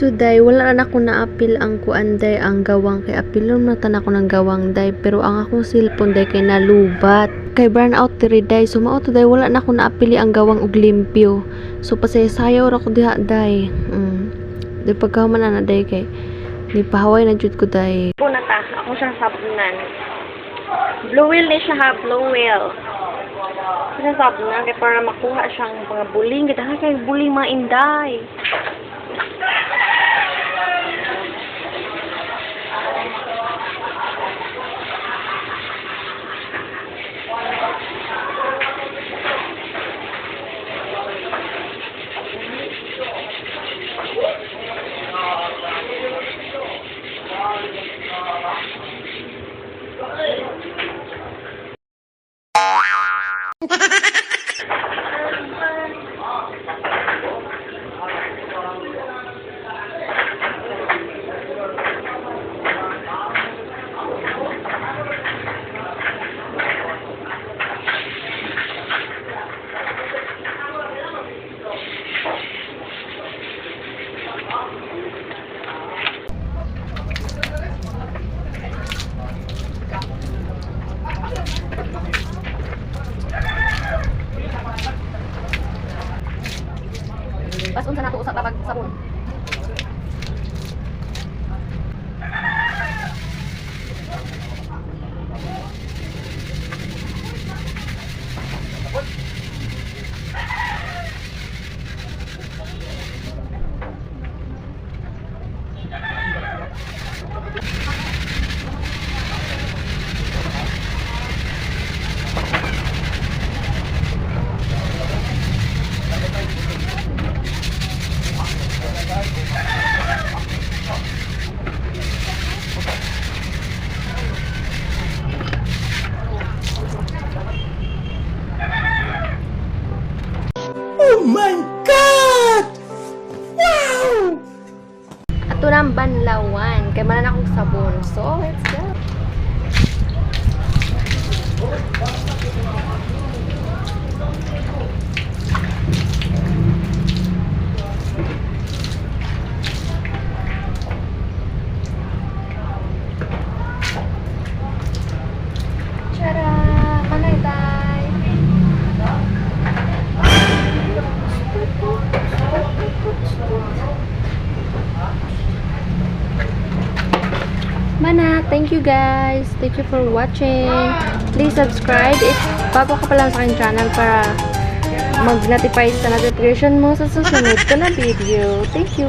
So day, wala na ako na-apil ang kuanday ang gawang kay apilon na tan ako ng gawang day pero ang akong cellphone day kay nalubat. Kay burn out diri day so mao to day wala na ako naapili ang gawang og limpyo. So pasayaw ra ko diha day. Di pagkahuman na day kay ni pahaway na jud ko day. Puna ta, ako siyang sabunan. Blue whale ni siya ha, blue whale. Siya sabunan kay para makuha siyang mga buling, kita kay buling mga inday. Bas unsa nato usa babag sabon. Oh my God! Wow! Ato nang banlawan kay man akong sabon. So let's go. Tara, kanay tay. Mana, thank you guys. Thank you for watching. Please subscribe if bago ka pa lang sa aking channel para mag-notify sa notification mo sa susunod ko na video. Thank you.